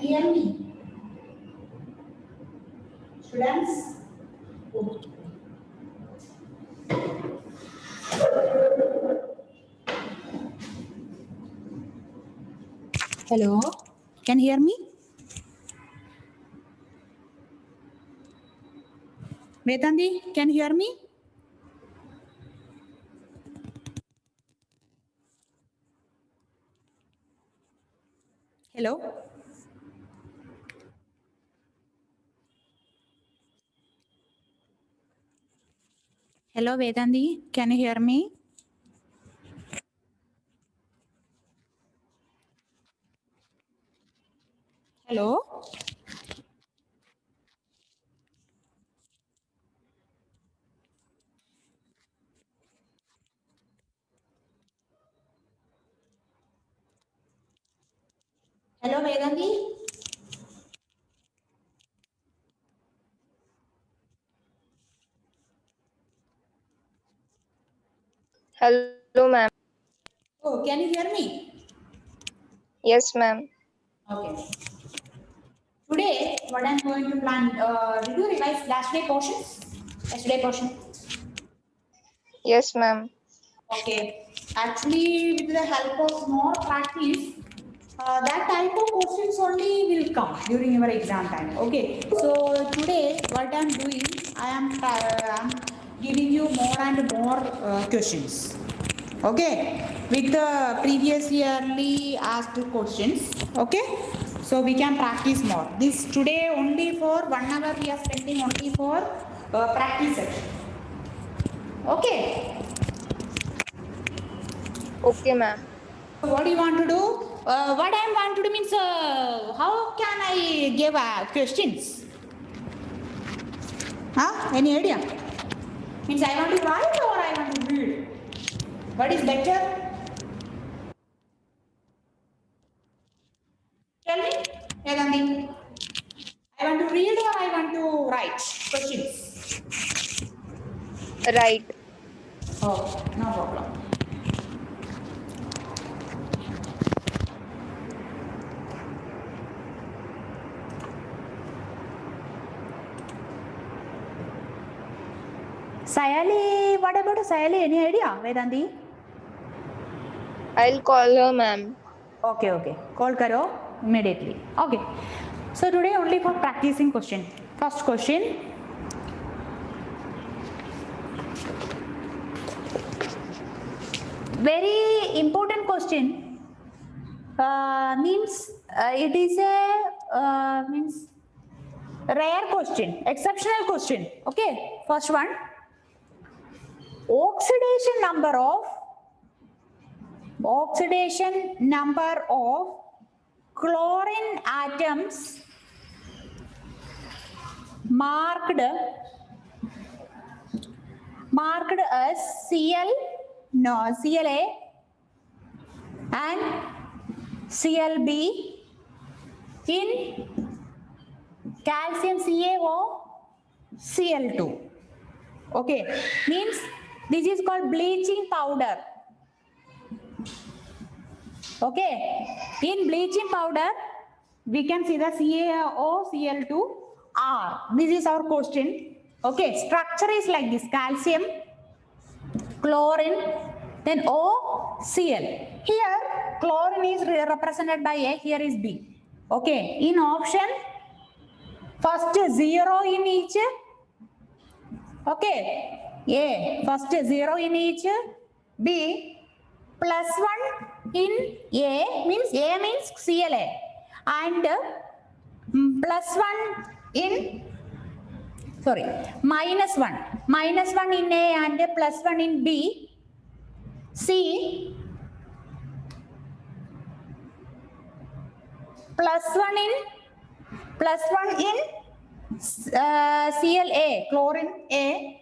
hear me? Students? Hello? Can you hear me? Vedandi, can you hear me? Hello? Hello, Vedandi, can you hear me? Hello? Hello, Vedandi? Hello, ma'am. Oh, can you hear me? Yes, ma'am. Okay. Today, what I'm going to plan, did you revise last day portions? Yesterday portion? Yes, ma'am. Okay. Actually, with the help of more practice, that type of questions only will come during your exam time. Okay. So today, what I'm doing, I'm giving you more and more questions. Okay. With the previous yearly asked questions. Okay. So we can practice more. This today only for 1 hour we are spending only for practice section. Okay. Okay, ma'am. So what do you want to do? What I want to do means how can I give questions? Huh? Any idea? Means I want to write or I want to read? What is better? Tell me, Vedandi. I want to read or I want to write questions? Right. Oh, no problem. Sayali, what about Sayali? Any idea, Vedandi? I'll call her, ma'am. Okay, okay. Call karo immediately. Okay. So today only for practicing question. First question. Very important question. Means it is a means rare question, exceptional question. Okay. First one. Oxidation number of chlorine atoms marked as CLA and CLB in calcium CaO Cl2. Okay, means this is called bleaching powder. Okay, in bleaching powder we can see the CaO Cl2R. This is our question. Okay, structure is like this: calcium, chlorine, then OCl. Here chlorine is represented by A, here is B. Okay, in option first 0 in each. Okay, A first 0 in each, B plus 1 in A means CLA, and plus 1 in minus 1 in A and plus 1 in B. C plus 1 in CLA, chlorine A,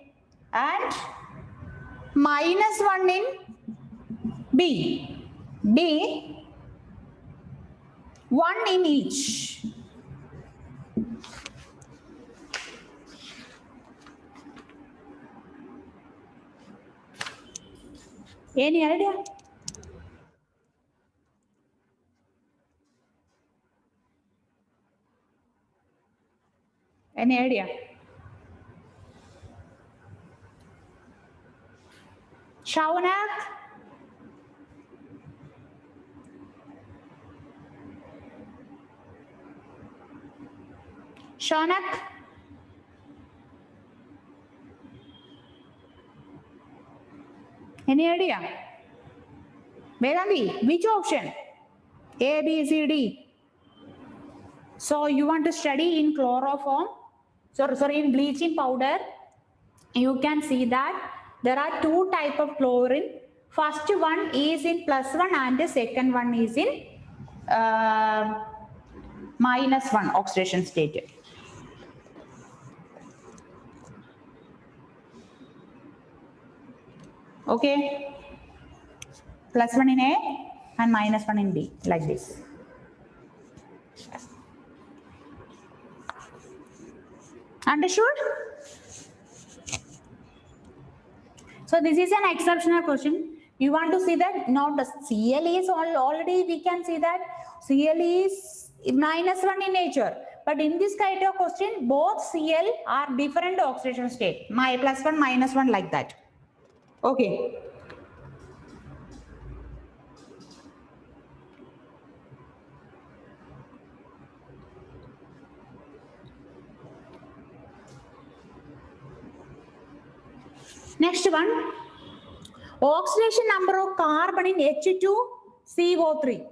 and minus 1 in B. D 1 in each. Any idea? Any idea? Shaunak? Shaunak? Any idea? Vedanti, which option? A, B, C, D. So you want to study in chloroform, sorry, in bleaching powder. You can see that there are two types of chlorine. First one is in +1 and the second one is in -1 oxidation state. Okay, +1 in A and -1 in B, like this. Understood? So this is an exceptional question. You want to see that now the Cl is already we can see that Cl is -1 in nature. But in this kind of question, both Cl are different oxidation state. My +1, -1 like that. Okay. Next one, oxidation number of carbon in H2CO3.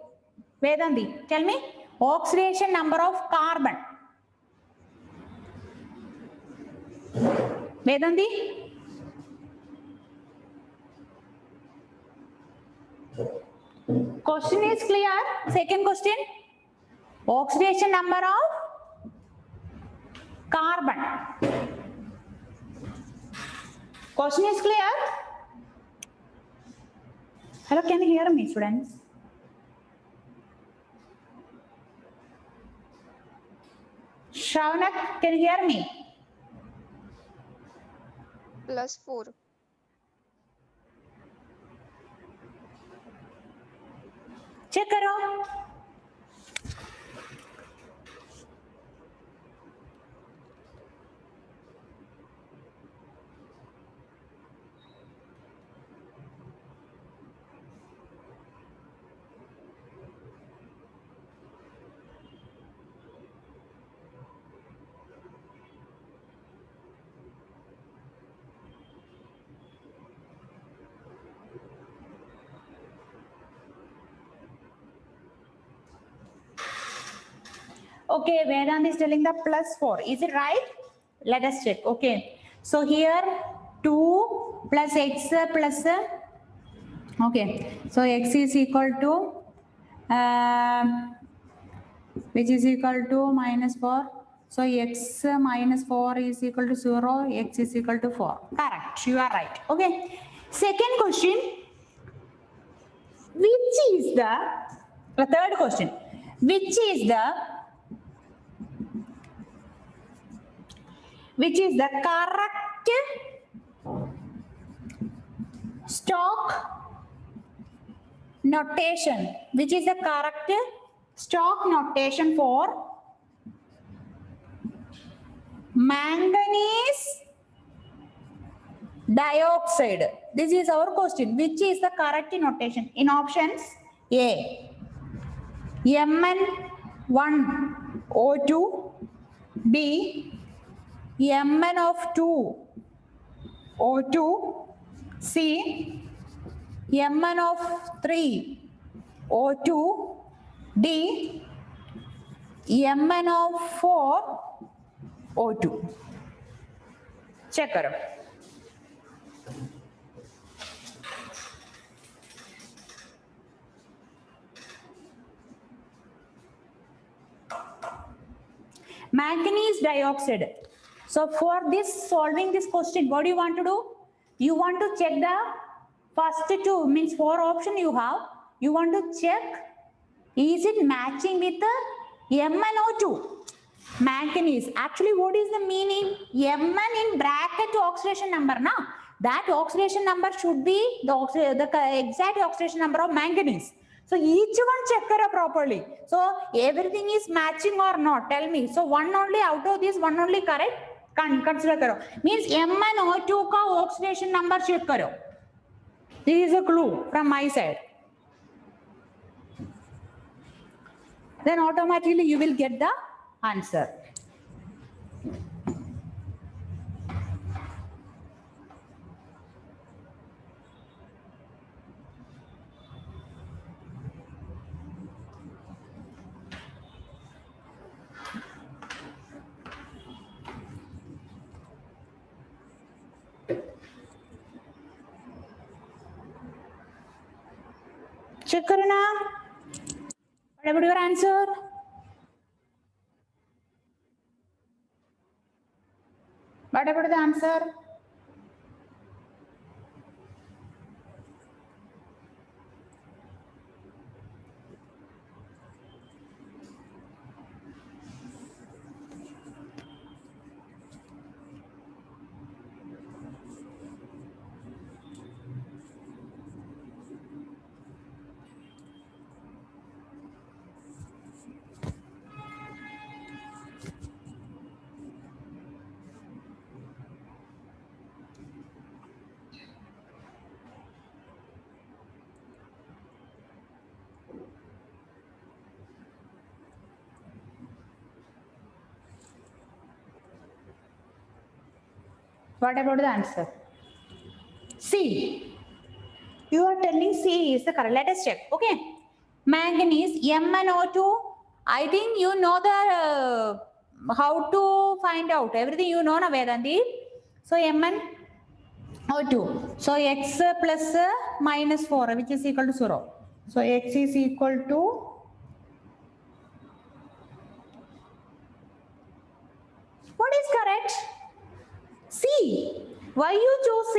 Vedanti, tell me, oxidation number of carbon. Vedanti? Question is clear? Second question, oxidation number of carbon. Question is clear? Hello, can you hear me, students? Shaunak, can you hear me? +4. Check करो. Okay, Vedant is telling the +4. Is it right? Let us check. Okay. So here 2 plus x plus. Okay. So x is equal to which is equal to -4. So x minus 4 is equal to 0. X is equal to 4. Correct. You are right. Okay. Second question. Which is the third question? Which is the correct stock notation? Which is the correct stock notation for manganese dioxide? This is our question. Which is the correct notation? In options, A, Mn1O2, B, Mn of 2 O2, C, Mn of 3 O2, D, Mn of 4 O2. Check करो. Manganese dioxide. So for this, solving this question, what do you want to do? You want to check the first two, means 4 option you have. You want to check, is it matching with the MnO2? Manganese. Actually, what is the meaning? Mn in bracket oxidation number, na? That oxidation number should be the exact oxidation number of manganese. So each one check karo properly. So everything is matching or not, tell me. So one only out of this, one only correct, consider karo. Means MnO2 ka oxidation number check karo. This is a clue from my side. Then automatically you will get the answer. Check karo na. What about your answer? What about the answer? What about the answer? C. You are telling C is the correct. Let us check. Okay. Manganese, MnO2. I think you know the how to find out. Everything you know, na Vedanti. So MnO2. So X plus minus 4, which is equal to 0. So X is equal to what is correct? C. Why you choose C,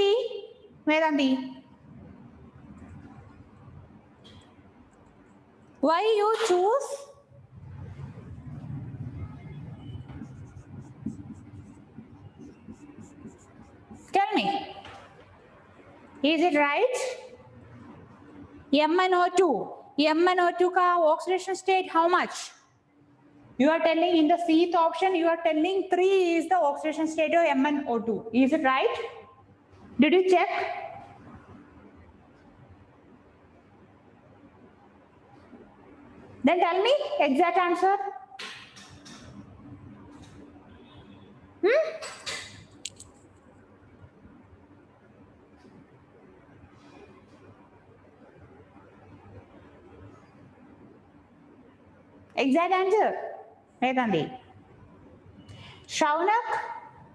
Vedanti? Why you choose? Tell me. Is it right? MnO2. MnO2 ka oxidation state how much? You are telling in the Cth option, you are telling 3 is the oxidation state of MnO2. Is it right? Did you check? Then tell me exact answer. Exact answer. Vedanti. Shaunak,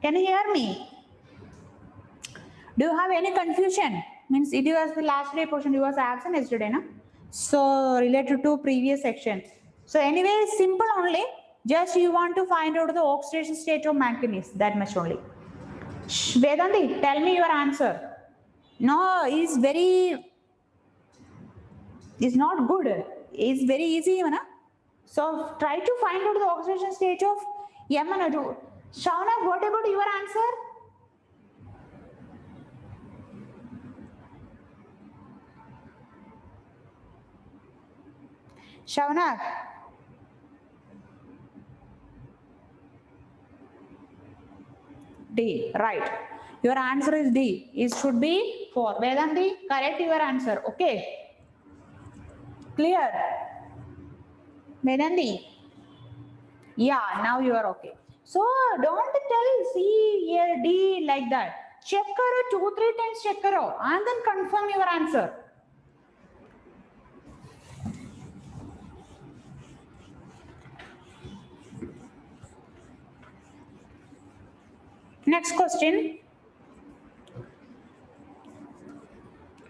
can you hear me? Do you have any confusion? Means it was the last day portion, you was absent yesterday, na? So related to previous section. So anyway, simple only. Just you want to find out the oxidation state of manganese. That much only. Vedanti, tell me your answer. No, it's not good. It's very easy, na? So try to find out the oxidation state of MnO2. Shaunak, what about your answer? Shaunak. D, right. Your answer is D. It should be 4. Vedanti, correct your answer. Okay. Clear? Vedanti. Yeah, now you are okay. So don't tell C, here, D like that. Check karo 2-3 times check karo and then confirm your answer. Next question.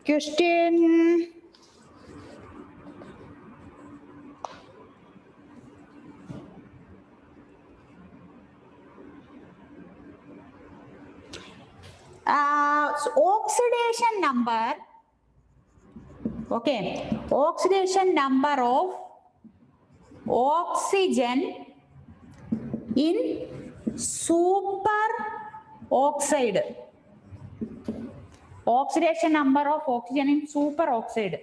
Question. So oxidation number. Okay. Oxidation number of oxygen in superoxide. Oxidation number of oxygen in superoxide.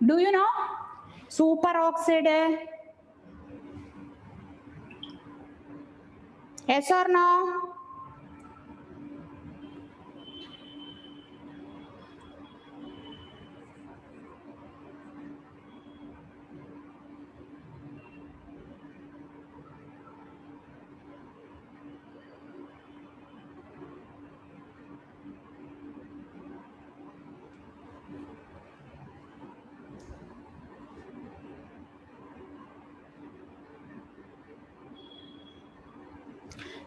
Do you know superoxide? Yes or no?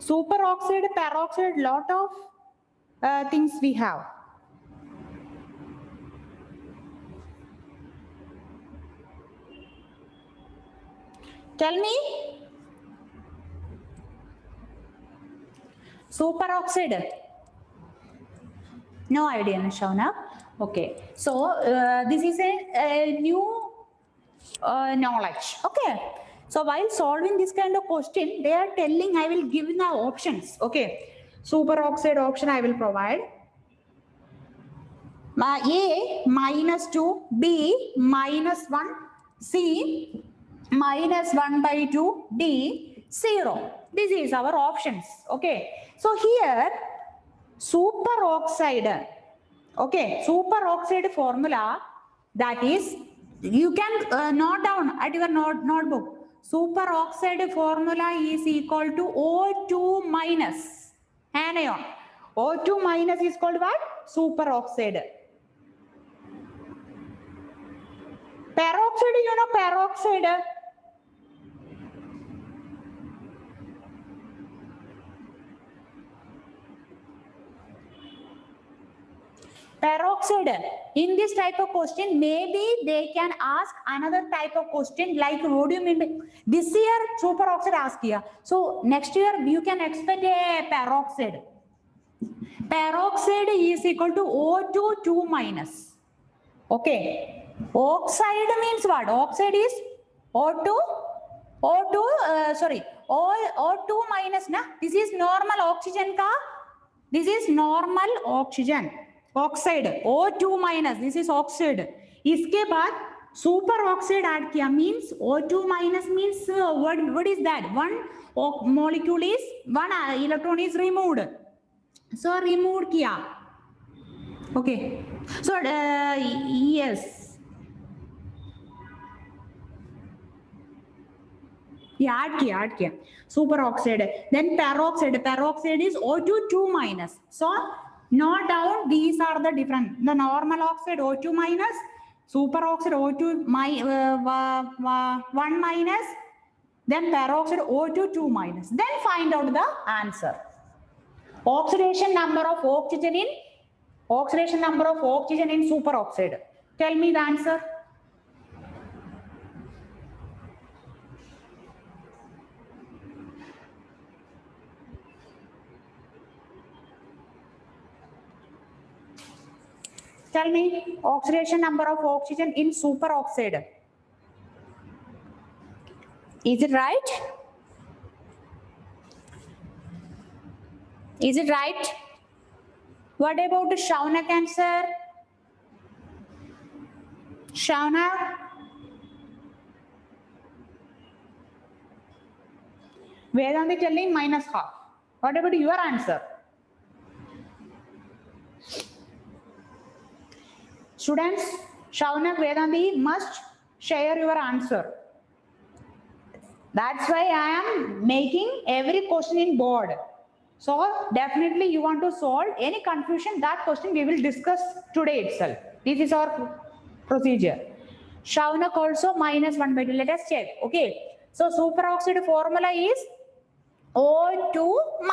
Superoxide, peroxide, lot of things we have. Tell me. Superoxide. No idea, Shauna. Okay. So this is a new knowledge. Okay. So while solving this kind of question, they are telling I will give the options. Okay. Superoxide option I will provide. A -2, B -1, C -1/2, D 0. This is our options. Okay. So here superoxide. Okay. Superoxide formula, that is, you can note down at your notebook. Superoxide formula is equal to O2 minus anion. O2 minus is called what? Superoxide. Peroxide, you know peroxide. Peroxide. In this type of question, maybe they can ask another type of question like what do you mean? This year superoxide ask here. So next year you can expect a peroxide. Peroxide is equal to O2 2 minus. Okay. Oxide means what? Oxide is O2 O2 minus na. This is normal oxygen ka. This is normal oxygen. Oxide O2 minus. This is oxide. इसके बाद super oxide add किया means O2 minus means what is that? One molecule is one electron is removed. So removed किया. Okay. So yes. Yeah, add kiya. Superoxide. Then peroxide. Peroxide is O2 2 minus. So note down these are the different. The normal oxide O2 minus, superoxide O2 1 minus, then peroxide O2 2 minus. Then find out the answer. Oxidation number of oxygen in superoxide. Tell me the answer. Tell me oxidation number of oxygen in superoxide. Is it right? Is it right? What about the Shaunak answer? Shaunak? Vedanti telling minus half. What about your answer? Students, Shaunak, Vedanti must share your answer. That's why I am making every question in board. So definitely you want to solve any confusion, that question we will discuss today itself. This is our procedure. Shaunak also -1/2. Let us check. Okay. So superoxide formula is O2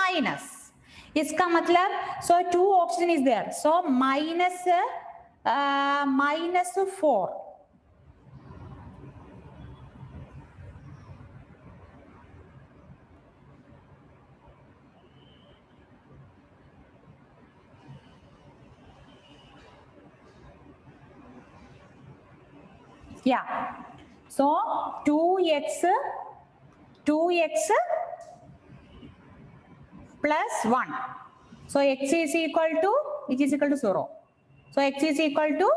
minus. Iska matlab, so 2 oxygen is there. So minus 4. Yeah. So 2x plus 1. So x is equal to, which is equal to 0. So x is equal to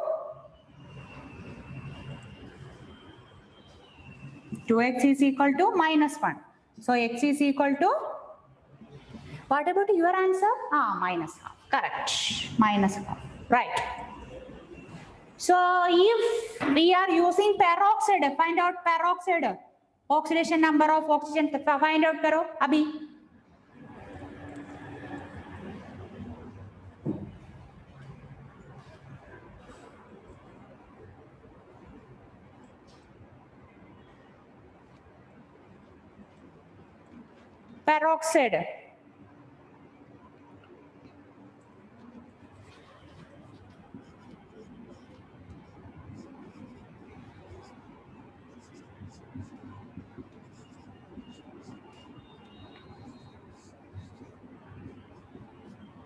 2x is equal to minus 1. So x is equal to, what about your answer? Minus half. Correct. Minus half. Right. So if we are using peroxide, find out peroxide. Oxidation number of oxygen, find out karo, Abhi. Peroxide.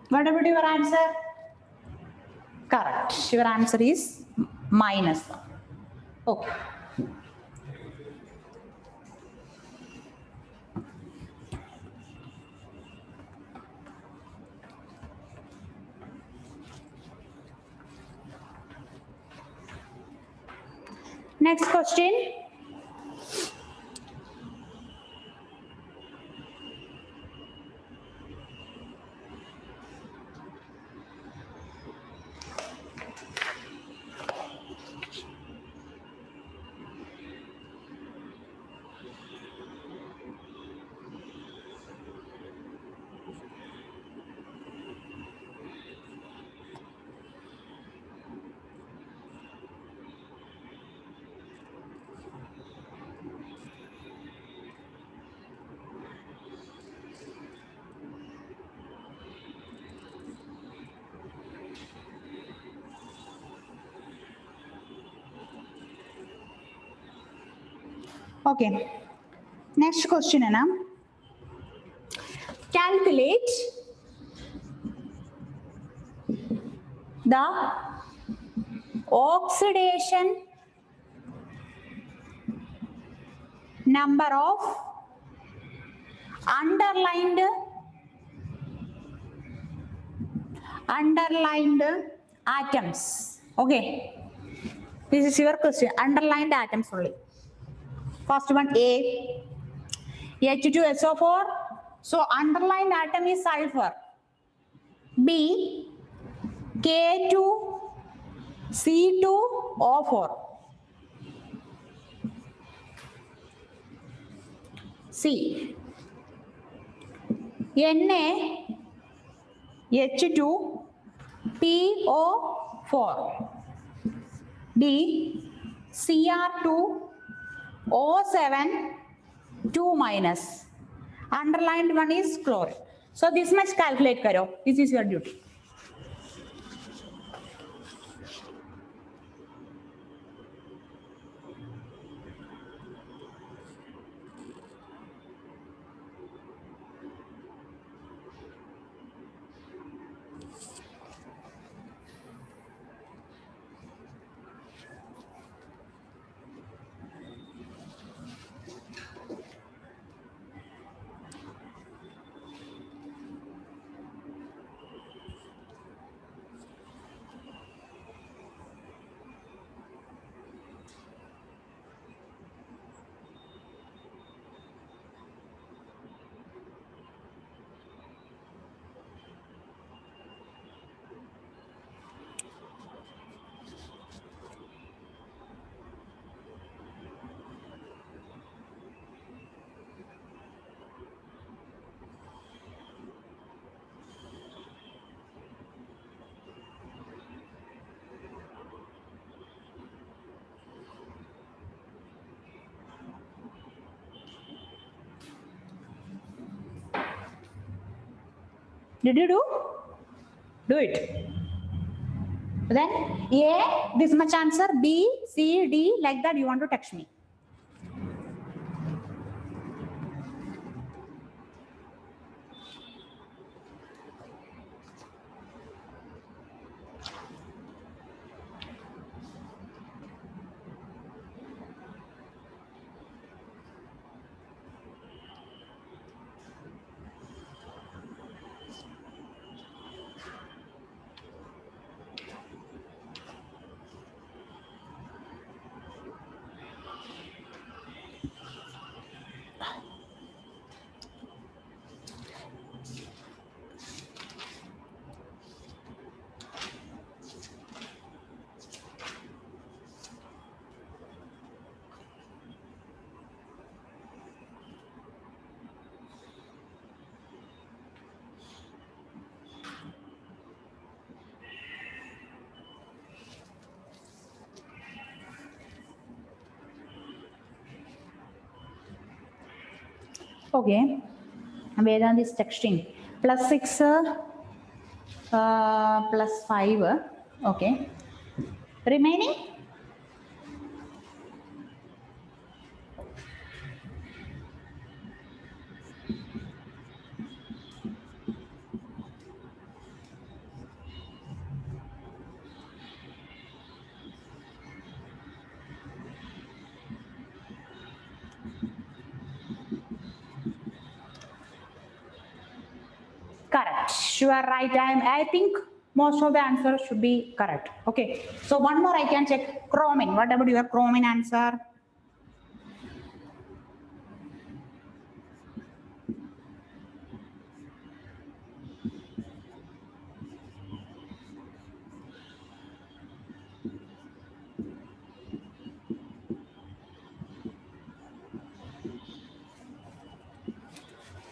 What about your answer? Correct. Your answer is minus 1. Okay. Next question. Okay. Next question, Anna. Calculate the oxidation number of underlined atoms. Okay. This is your question. Underlined atoms only. First one A, H2SO4. So underlined atom is sulfur. B, K2C2O4. C, NaH2PO4. D, Cr2O7 2 minus. Underlined one is chlorine. So this much calculate karo. This is your duty. Did you do? Do it. Then A, this much answer. B, C, D, like that you want to text me. Okay. Vedant is texting. Plus 6 plus 5. Okay. Remaining? Correct. You are right. I think most of the answers should be correct. Okay. So one more I can check. Chromin. What about your chromin answer?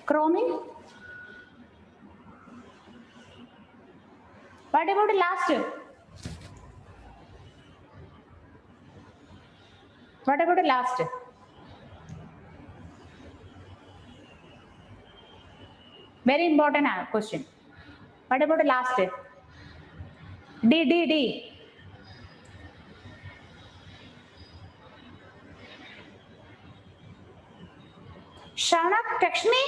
Chromin? What about the last? What about the last? Very important question. What about the last? D. Shaunak, text me.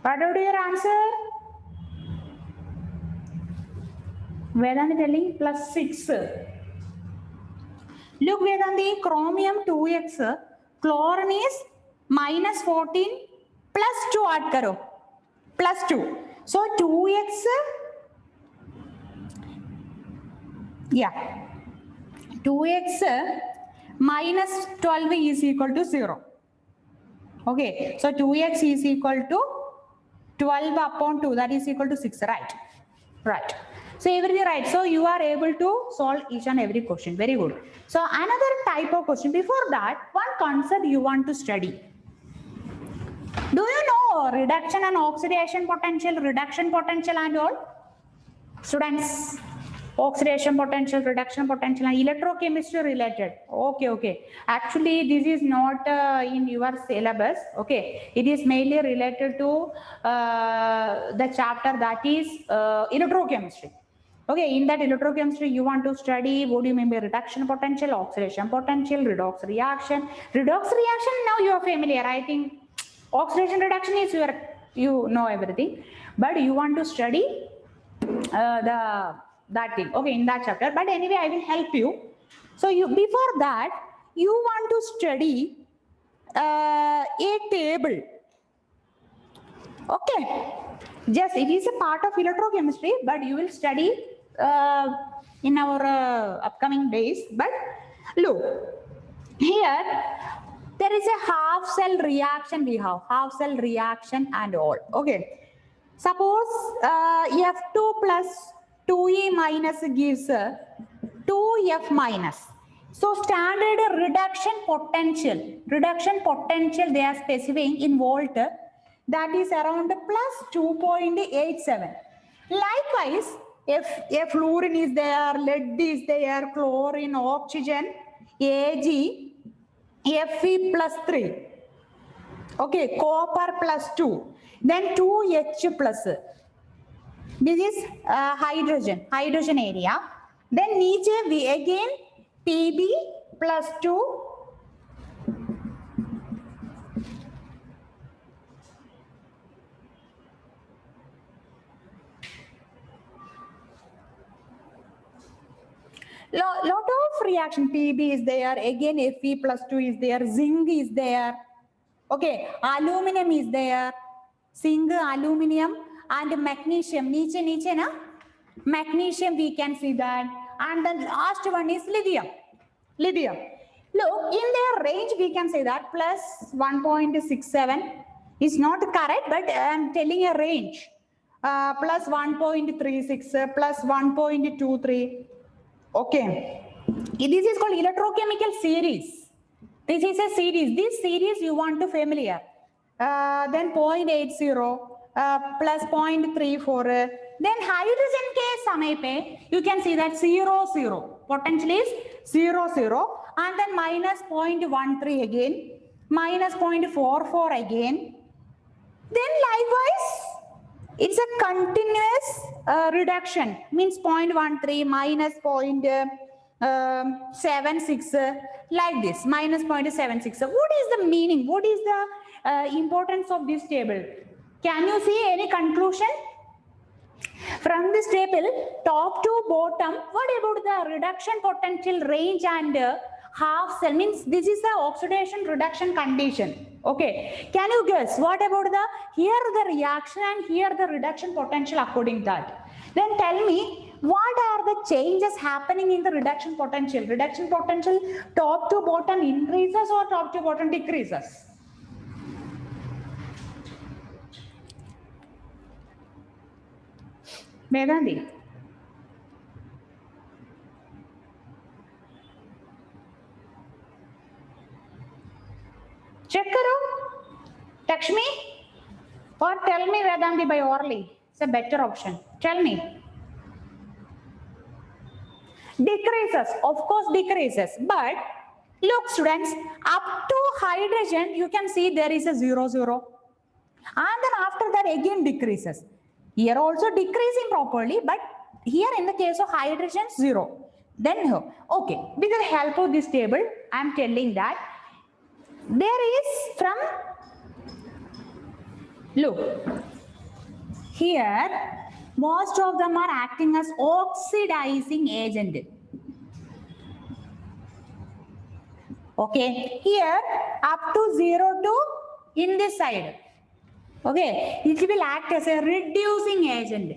What about your answer? Vedanti telling plus 6. Look, Vedanti, chromium 2x, chlorine is minus 14 plus 2 add karo. Plus 2. So 2x, yeah, 2x minus 12 is equal to 0. Okay, so 2x is equal to 12 upon 2, that is equal to 6, right? Right. So everything right. So you are able to solve each and every question. Very good. So another type of question. Before that, one concept you want to study. Do you know reduction and oxidation potential and all? Students, oxidation potential, reduction potential, and electrochemistry related. Okay. Actually, this is not in your syllabus. Okay, it is mainly related to the chapter that is electrochemistry. Okay, in that electrochemistry, you want to study what do you mean by reduction potential, oxidation potential, redox reaction. Redox reaction, now you are familiar. I think oxidation reduction is you know everything, but you want to study that thing, okay, in that chapter. But anyway, I will help you. So you before that, you want to study a table. Okay, just it is a part of electrochemistry, but you will study in our upcoming days. But look, here there is a half cell reaction. We have half cell reaction and all. Okay. Suppose F2 plus 2E minus gives 2F minus. So standard reduction potential they are specifying in volt, that is around plus 2.87. Likewise, if fluorine is there, lead is there, chlorine, oxygen, Ag, Fe plus 3. Okay, copper plus 2. Then 2H plus. This is hydrogen area. Then niche we again Pb plus 2. Lot of reaction. Pb is there. Again Fe plus 2 is there. Zinc is there. Okay, aluminum is there. Zinc, aluminum, and magnesium. Niche na? Magnesium we can see that. And the last one is lithium. Look, in their range we can say that plus 1.67 is not correct, but I am telling a range. Plus 1.36, plus 1.23. Okay. This is called electrochemical series. This is a series. This series you want to familiar. Then 0.80, plus 0.34, Then hydrogen case samepe, you can see that 0, 0. Potential is 0, 0. And then minus 0.13 again, minus 0.44 again. Then likewise, it's a continuous reduction, means 0.13 minus 0.76 like this, minus 0.76. What is the meaning? What is the importance of this table? Can you see any conclusion? From this table, top to bottom, what about the reduction potential range and half cell? Means this is the oxidation reduction condition. Okay, can you guess what about the here the reaction and here the reduction potential according to that? Then tell me what are the changes happening in the reduction potential? Reduction potential top to bottom increases or top to bottom decreases? Vedanti. Check karo. Lakshmi. Or tell me Vedanti by orally. It's a better option. Tell me. Decreases. Of course decreases. But look students, up to hydrogen you can see there is a 0, 0. And then after that again decreases. Here also decreasing properly, but here in the case of hydrogen 0. Then okay, with the help of this table, I am telling that there is from, look, here most of them are acting as oxidizing agent. Okay, here up to 0 to in this side. Okay, it will act as a reducing agent.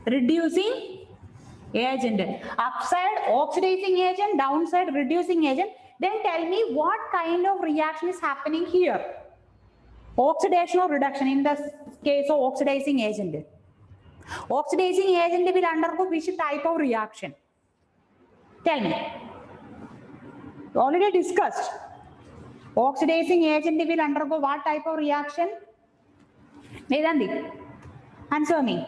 Reducing agent. Upside oxidizing agent, downside reducing agent. Then tell me what kind of reaction is happening here. Oxidation or reduction in the case of oxidizing agent. Oxidizing agent will undergo which type of reaction? Tell me. Already discussed. Oxidizing agent will undergo what type of reaction? Vedanti, answer me.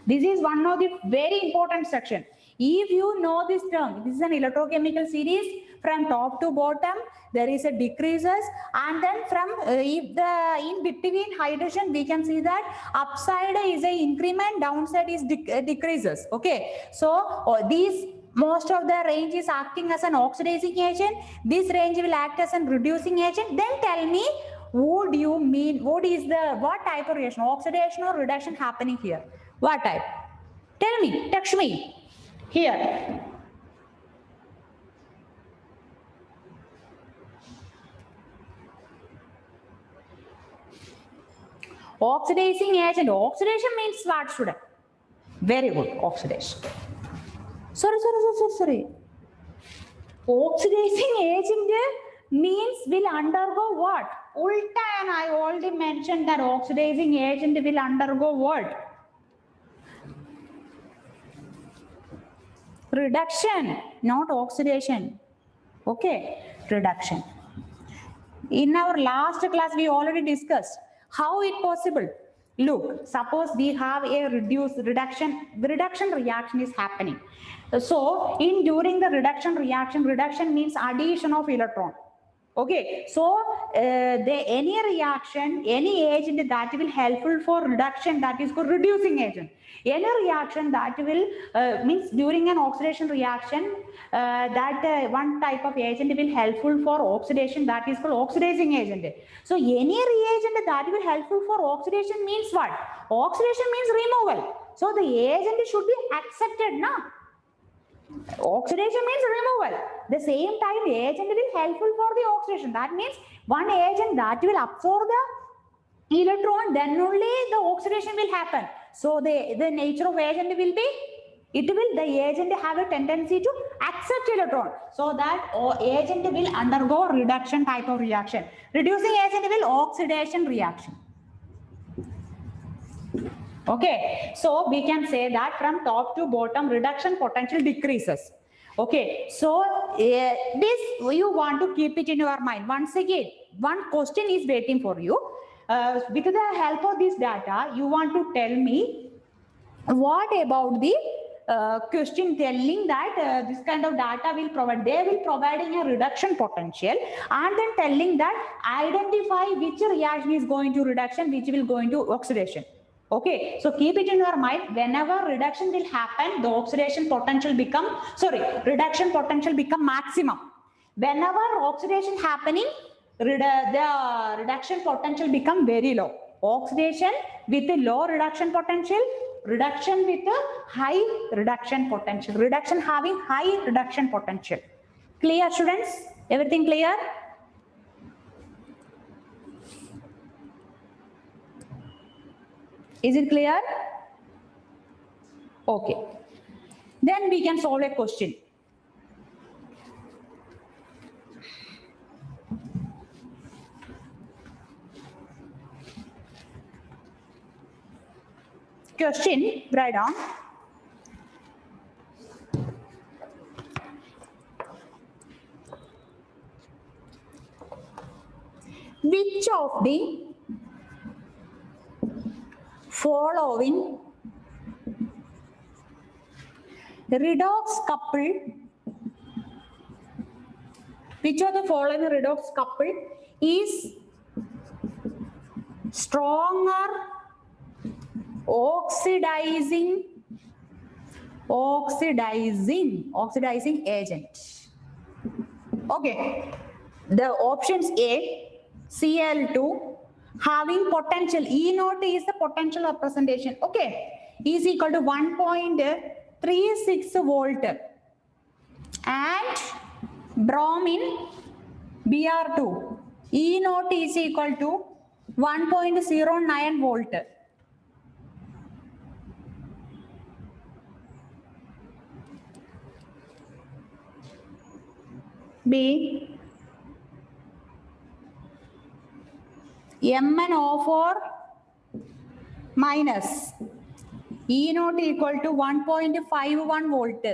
This is one of the very important section. If you know this term, this is an electrochemical series. From top to bottom, there is a decreases, and then from if the in between hydrogen, we can see that upside is a increment, downside is decreases. Okay, so these. Most of the range is acting as an oxidizing agent. This range will act as a reducing agent. Then tell me, what you mean? What type of reaction? Oxidation or reduction happening here? What type? Tell me, Lakshmi. Here. Oxidizing agent. Oxidation means what, student? Very good. Oxidation. Sorry. Oxidizing agent means will undergo what? Ulta, and I already mentioned that oxidizing agent will undergo what? Reduction, not oxidation. Okay, reduction. In our last class, we already discussed how it possible. Look, suppose we have a reduction reaction is happening. So during the reduction means addition of electron. Okay, so any reaction, any agent that will helpful for reduction, that is called reducing agent. Any reaction that will means during an oxidation reaction, one type of agent will helpful for oxidation, that is called oxidizing agent. So any reagent that will helpful for oxidation means what? Oxidation means removal. So the agent should be accepted now. Oxidation means removal. The same time agent will helpful for the oxidation. That means one agent that will absorb the electron, then only the oxidation will happen. So the nature of agent will be, the agent have a tendency to accept electron. So that agent will undergo reduction type of reaction. Reducing agent will oxidation reaction. Okay, so we can say that from top to bottom reduction potential decreases. Okay, so this you want to keep it in your mind. Once again, one question is waiting for you. with the help of this data, you want to tell me what about the question telling that this kind of data will provide, they will providing a reduction potential and then telling that identify which reaction is going to reduction, which will going to oxidation. Okay, so keep it in your mind, whenever reduction will happen, the oxidation potential become, reduction potential become maximum. Whenever oxidation happening, the reduction potential become very low. Oxidation with a low reduction potential, reduction with a high reduction potential, reduction having high reduction potential. Clear, students? Everything clear? Is it clear? Okay. Then we can solve a question. Question, write down. Which of the following redox couple, which of the following redox couple is stronger oxidizing agent? Okay, the options A, Cl2 having potential, E naught is the potential representation, okay, is equal to 1.36 volt, and bromine Br2, E naught is equal to 1.09 volt. B, MnO4 minus E naught equal to 1.51 volt.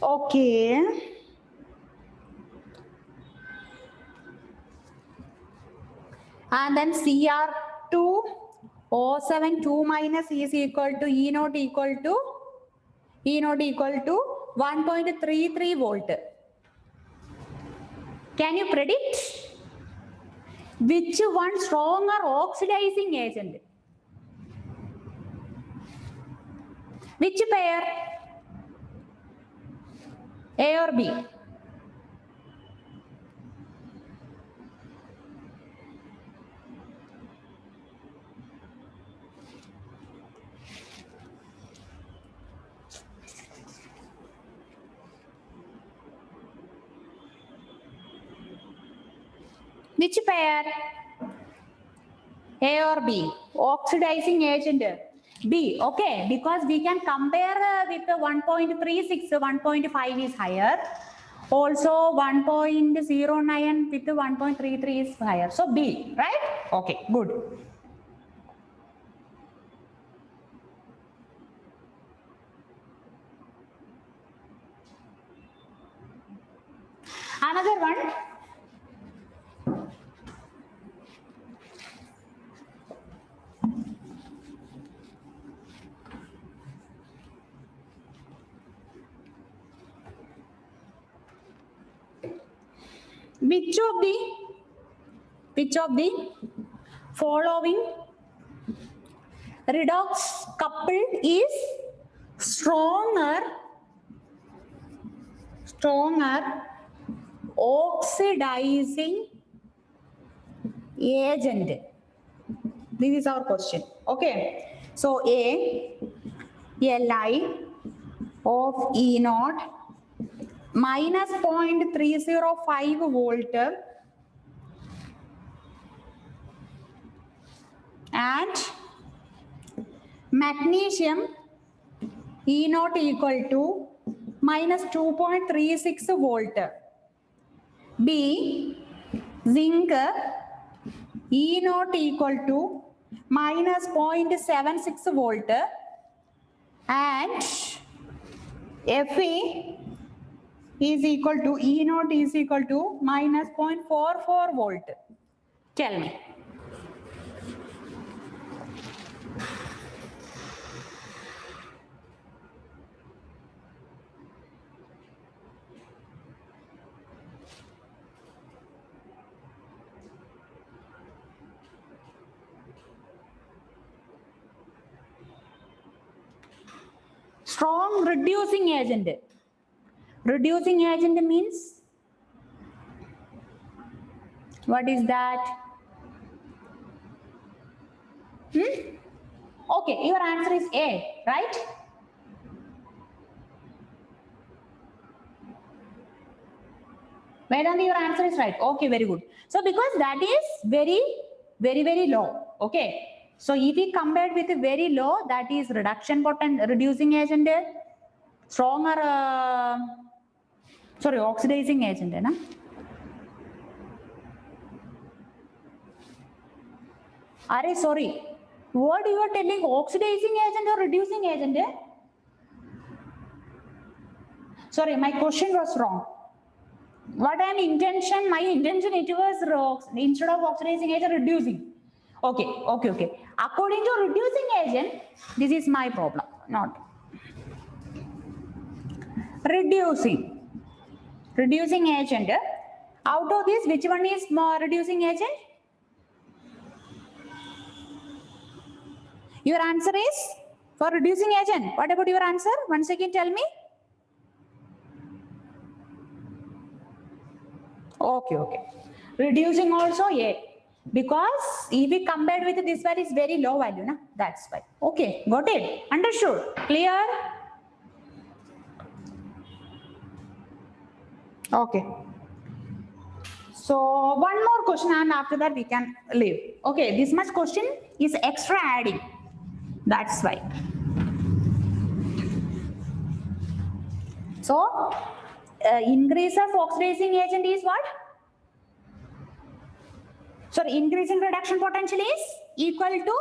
Okay. And then Cr2 O7 2 minus is equal to E naught equal to 1.33 volt. Can you predict which one stronger oxidizing agent? Which pair? A or B? Which pair? A or B? Oxidizing agent B. Okay, because we can compare with the 1.36, 1.5 is higher. Also 1.09 with the 1.33 is higher. So B, right? Okay, good. Another one. Which of the following redox couple is stronger oxidizing agent? This is our question. Okay. So A, Li of E naught minus 0.305 volt and magnesium E naught equal to minus 2.36 volt. B, zinc E naught equal to minus 0.76 volt and Fe is equal to E naught is equal to minus 0.44 volt. Tell me. Strong reducing agent. Reducing agent means what is that? Okay, your answer is A, right? Vedanta, your answer is right. Okay, very good. So because that is very low. Okay. So if we compared with a very low, that is reducing agent, stronger, oxidizing agent. Na? Are sorry. What you are telling, oxidizing agent or reducing agent? Sorry, my question was wrong. What my intention it was instead of oxidizing agent, reducing. Okay. According to reducing agent, this is my problem, not reducing agent. Out of this, which one is more reducing agent? Your answer is for reducing agent. What about your answer? Once again, tell me. Okay. Reducing also A. Because if we compared with this one is very low value, na? That's why. Okay, got it? Understood? Clear? Okay. So one more question and after that we can leave. Okay, this much question is extra adding. That's why. So increase of oxidizing agent is what? So increasing reduction potential is equal to,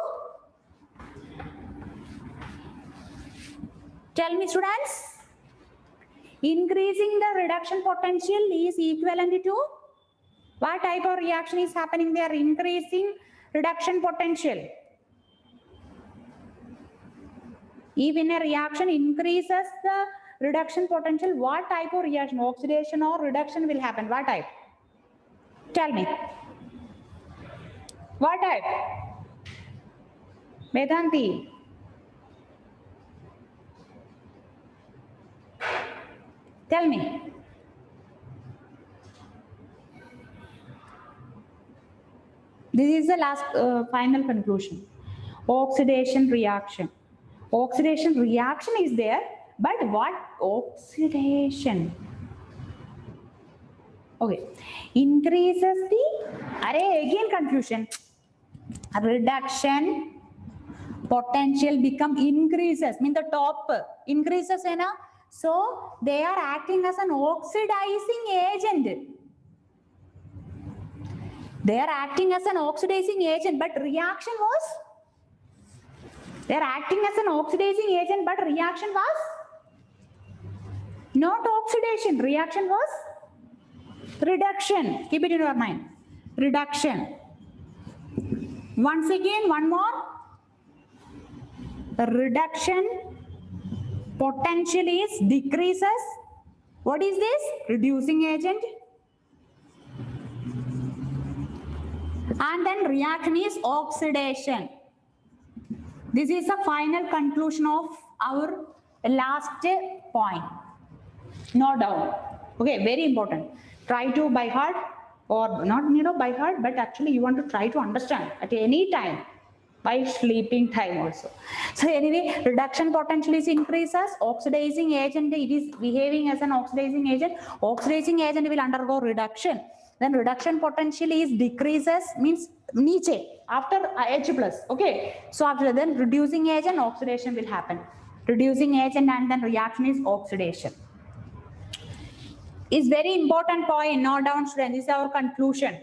tell me students, increasing the reduction potential is equivalent to what type of reaction is happening there? Increasing reduction potential. If in a reaction increases the reduction potential, what type of reaction? Oxidation or reduction will happen? What type? Tell me. What type? Vedanti. Tell me. This is the last final conclusion. Oxidation reaction. Oxidation reaction is there, but what oxidation? Okay, increases the, again confusion. Reduction potential become increases, mean the top increases, na? So they are acting as an oxidizing agent. They are acting as an oxidizing agent, but reaction was, they are acting as an oxidizing agent, but reaction was not oxidation. Reaction was reduction. Keep it in your mind. Reduction. Once again, one more. Reduction potential is decreases. What is this? Reducing agent. And then reaction is oxidation. This is the final conclusion of our last point. No doubt. Okay, very important. Try to by heart, or not by heart, but actually you want to try to understand at any time by sleeping time also. So anyway, reduction potential is increases. Oxidizing agent, it is behaving as an oxidizing agent. Oxidizing agent will undergo reduction. Then reduction potential is decreases, means niche after H plus. Okay, so after then reducing agent, oxidation will happen. Reducing agent and then reaction is oxidation. Is very important point. Note down, students. This is our conclusion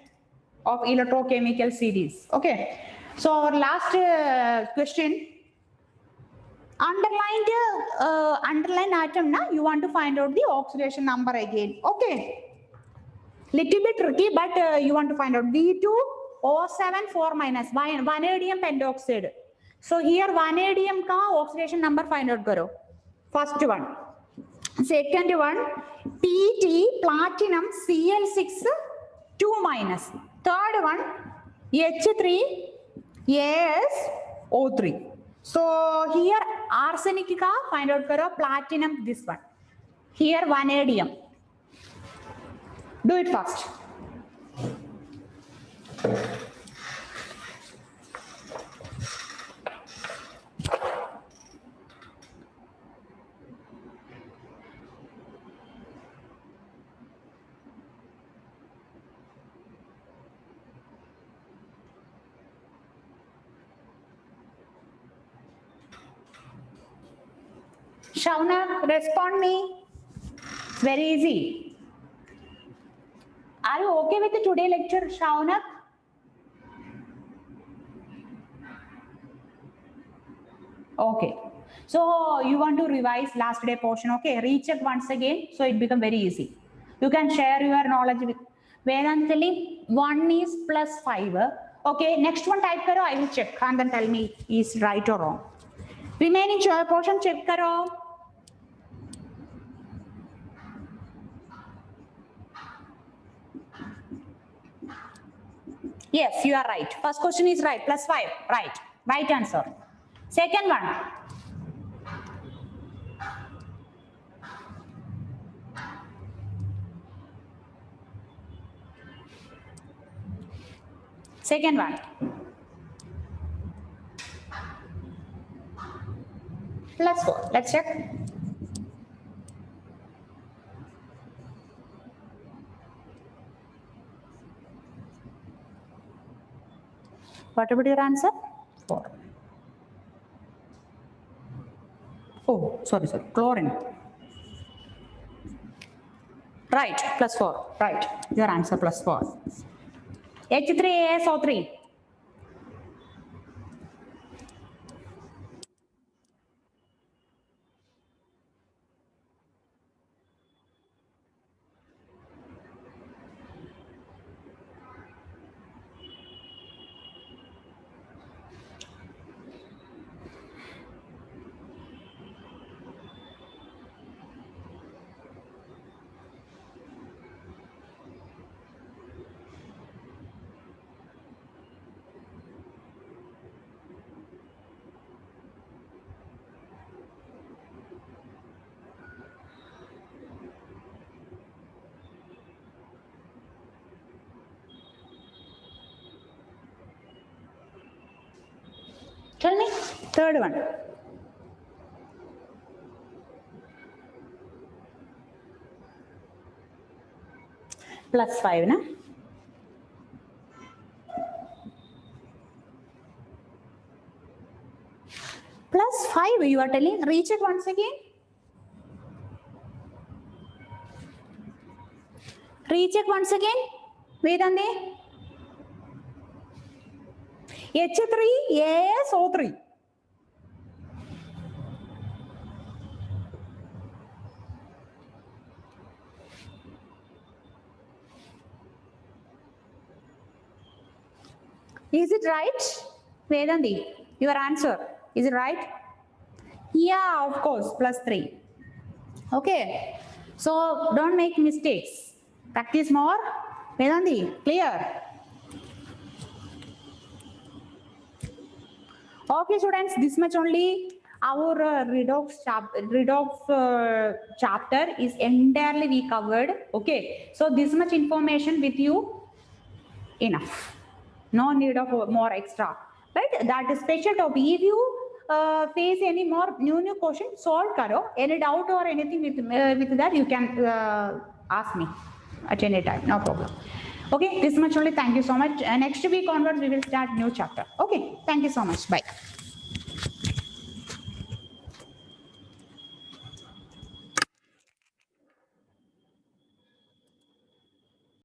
of electrochemical series. Okay, so our last question. underlined atom na, you want to find out the oxidation number again. Okay. Little bit tricky, but you want to find out V2O7 4 minus vanadium pentoxide. So here vanadium ka oxidation number find out karo. First one. Second one, PT platinum Cl6 2 minus. Third one, H3 AsO3. So here arsenic ka find out karo, platinum this one. Here vanadium. Do it fast. Shaunak, respond me. It's very easy. Are you okay with the today lecture, Shaunak? Okay. So you want to revise last day portion, okay? Recheck once again, so it become very easy. You can share your knowledge with Vedant telling 1 is plus 5. Okay, next one type karo, I will check and then tell me is right or wrong. Remaining portion check karo. Yes, you are right. First question is right, plus 5, right. Right answer. Second one. Second one. Plus 4. Let's check. What about your answer? 4. Oh, sorry. Chlorine. Right, plus 4. Right. Your answer plus 4. H3AsO3. Tell me, third one. Plus 5, na? Plus 5, you are telling? Recheck once again. Recheck once again. Vedante. H3AsO3. Is it right? Vedanti, your answer. Is it right? Yeah, of course, plus 3. Okay. So don't make mistakes. Practice more. Vedanti, clear? Okay, students, this much only. Our redox chapter is entirely we covered. Okay, so this much information with you enough. No need of more extra. Right? That is special topic. If you face any more new question, solve karo. Any doubt or anything with that, you can ask me at any time. No problem. Okay, this much only. Thank you so much. Next week onwards, we will start new chapter. Okay, thank you so much. Bye.